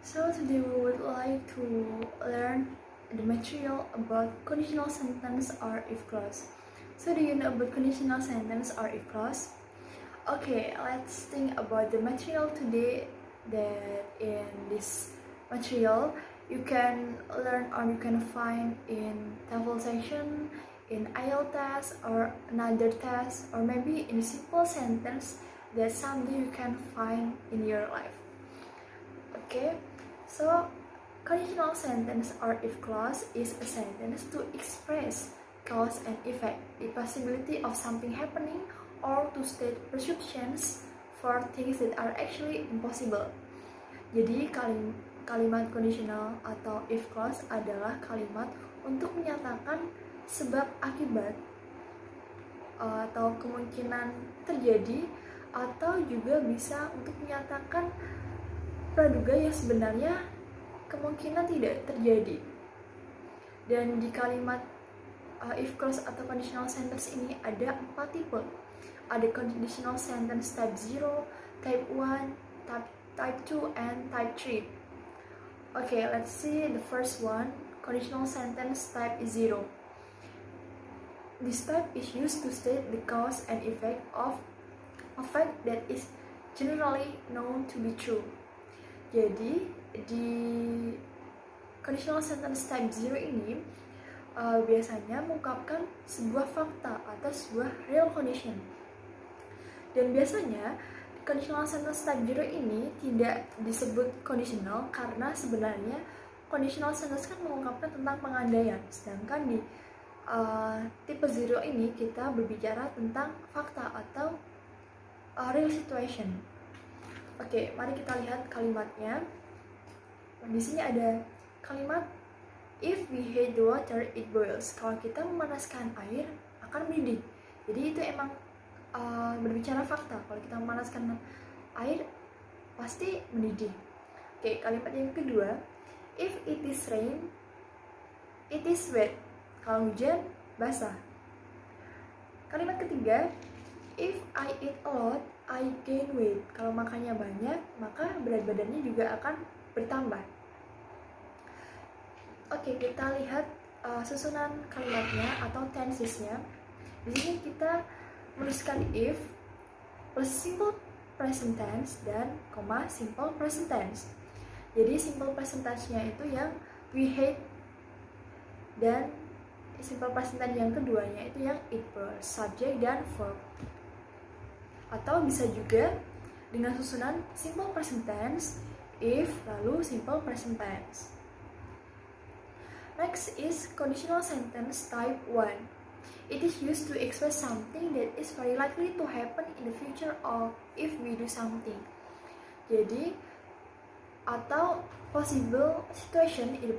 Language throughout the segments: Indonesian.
So today we would like to learn the material about conditional sentence or if clause. So do you know about conditional sentence or if clause? Okay, let's think about the material today. That in this material you can learn or you can find in TOEFL session, in IELTS test or another test, or maybe in a simple sentence that someday you can find in your life. Okay, so conditional sentence or if clause is a sentence to express cause and effect, the possibility of something happening, or to state presumptions for things that are actually impossible. Jadi kalimat conditional atau if clause adalah kalimat untuk menyatakan sebab akibat atau kemungkinan terjadi, atau juga bisa untuk menyatakan praduga yang sebenarnya kemungkinan tidak terjadi. Dan di kalimat if clause atau conditional sentence ini ada 4 tipe. Ada conditional sentence type 0, type 1, type 2, and type 3. Okay, let's see the first one, conditional sentence type 0. This type is used to state the cause and effect of a fact that is generally known to be true. Jadi di conditional sentence type 0 ini biasanya mengungkapkan sebuah fakta atau sebuah real condition. Dan biasanya conditional sentence type 0 ini tidak disebut conditional karena sebenarnya conditional sentence kan mengungkapkan tentang pengandaian, sedangkan di tipe 0 ini kita berbicara tentang fakta atau real situation. Oke, mari kita lihat kalimatnya. Di sini ada kalimat if we heat the water it boils. Kalau kita memanaskan air akan mendidih. Jadi itu emang berbicara fakta. Kalau kita memanaskan air pasti mendidih. Oke, kalimat yang kedua, if it is rain it is wet. Kalau hujan basah. Kalimat ketiga, if I eat a lot I gain weight. Kalau makannya banyak, maka berat badannya juga akan bertambah. Oke, kita lihat susunan kalimatnya atau tensesnya. Di sini kita menuliskan if plus simple present tense dan koma simple present tense. Jadi simple present tense-nya itu yang we hate, dan simple present tense yang keduanya itu yang it plus subject dan verb. Atau bisa juga dengan susunan simple present tense, if, lalu simple present tense. Next is conditional sentence type 1. It is used to express something that is very likely to happen in the future or if we do something. Jadi, atau possible situation in the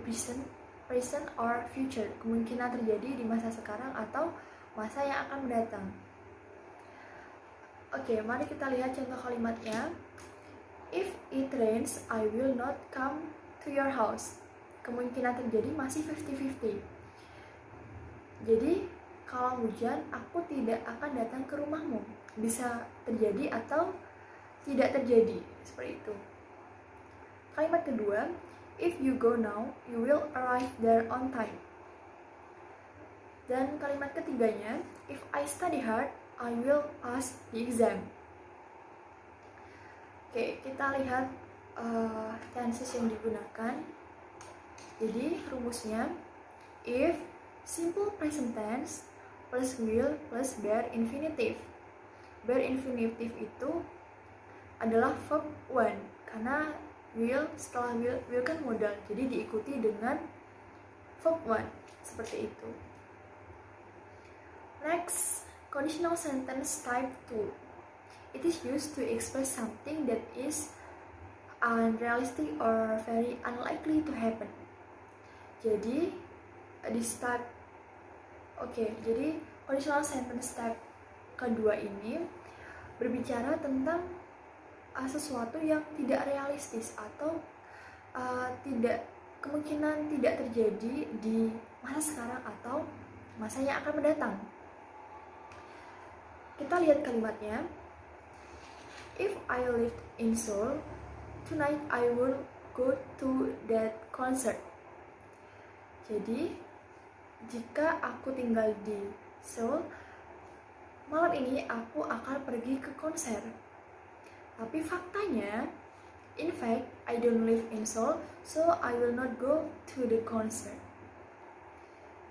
present or future. Kemungkinan terjadi di masa sekarang atau masa yang akan mendatang. Oke, mari kita lihat contoh kalimatnya. If it rains, I will not come to your house. Kemungkinan terjadi masih 50-50. Jadi, kalau hujan, aku tidak akan datang ke rumahmu. Bisa terjadi atau tidak terjadi, seperti itu. Kalimat kedua, if you go now, you will arrive there on time. Dan kalimat ketiganya, if I study hard, I will pass the exam. Oke, kita lihat tenses yang digunakan. Jadi rumusnya, if simple present tense plus will plus bare infinitive. Bare infinitive itu adalah verb 1 karena will setelah will kan modal, jadi diikuti dengan verb 1 seperti itu. Next, conditional sentence type 2. It is used to express something that is unrealistic or very unlikely to happen. Jadi jadi conditional sentence type kedua ini berbicara tentang sesuatu yang tidak realistis atau kemungkinan tidak terjadi di masa sekarang atau masa yang akan mendatang. Kita lihat kalimatnya. If I lived in Seoul, tonight I would go to that concert. Jadi, jika aku tinggal di Seoul, malam ini aku akan pergi ke konser. Tapi faktanya, in fact, I don't live in Seoul, so I will not go to the concert.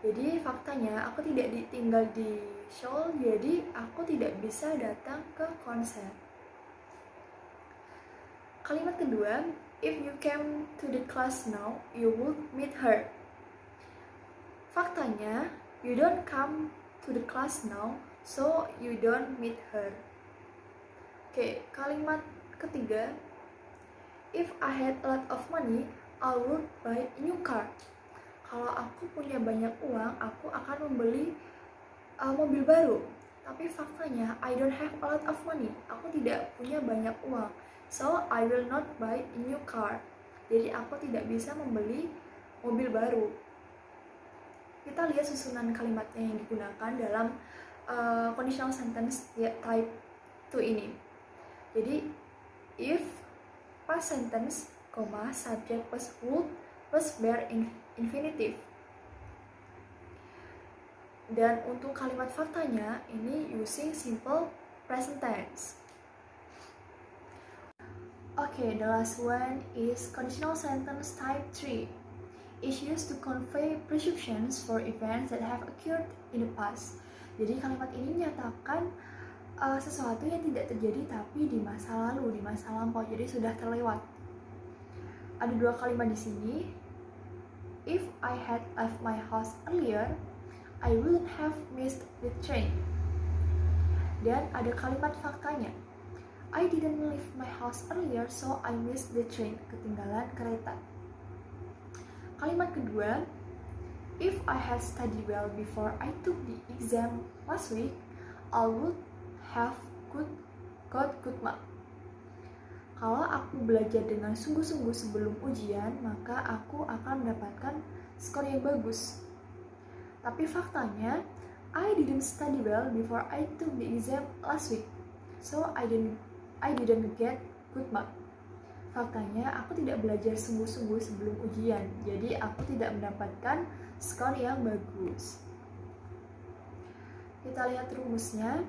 Jadi faktanya aku tidak tinggal di Seoul, jadi aku tidak bisa datang ke konser. Kalimat kedua, if you came to the class now, you would meet her. Faktanya, you don't come to the class now, so you don't meet her. Oke, kalimat ketiga, if I had a lot of money, I would buy a new car. Kalau aku punya banyak uang, aku akan membeli mobil baru. Tapi faktanya, I don't have a lot of money. Aku tidak punya banyak uang. So, I will not buy a new car. Jadi, aku tidak bisa membeli mobil baru. Kita lihat susunan kalimatnya yang digunakan dalam conditional sentence type 2 ini. Jadi, if past sentence, subject plus would plus verb infinitive. Dan untuk kalimat faktanya ini using simple present tense. Okay, the last one is conditional sentence type 3. Is used to convey presumptions for events that have occurred in the past. Jadi kalimat ini menyatakan sesuatu yang tidak terjadi tapi di masa lalu, di masa lampau, jadi sudah terlewat. Ada dua kalimat di sini. If I had left my house earlier, I wouldn't have missed the train. Dan ada kalimat faktanya. I didn't leave my house earlier, so I missed the train. Ketinggalan kereta. Kalimat kedua, if I had studied well before I took the exam last week, I would have got good mark. Kalau aku belajar dengan sungguh-sungguh sebelum ujian, maka aku akan mendapatkan skor yang bagus. Tapi faktanya, I didn't study well before I took the exam last week, so I didn't get good mark. Faktanya, aku tidak belajar sungguh-sungguh sebelum ujian, jadi aku tidak mendapatkan skor yang bagus. Kita lihat rumusnya.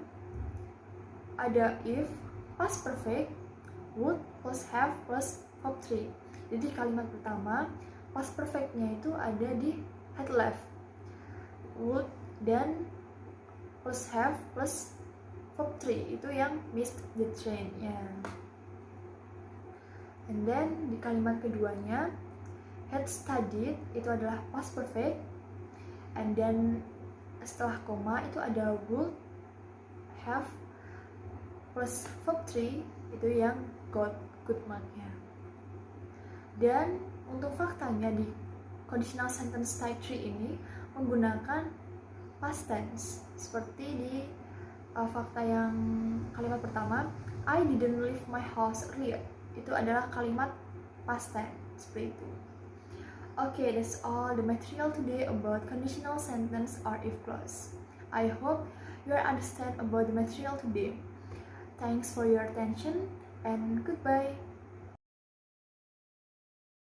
Ada if, past perfect, would plus have plus verb 3. Jadi kalimat pertama past perfectnya itu ada di had left, would, dan plus have plus verb 3 itu yang missed the train ya. And then di kalimat keduanya had studied itu adalah past perfect, and then setelah koma itu ada would have plus verb 3 itu yang got good mark-nya. Dan untuk faktanya di conditional sentence type 3 ini menggunakan past tense seperti di fakta yang kalimat pertama, I didn't leave my house earlier. Itu adalah kalimat past tense seperti itu. Okay, that's all the material today about conditional sentence or if clause. I hope you understand about the material today. Thanks for your attention and goodbye.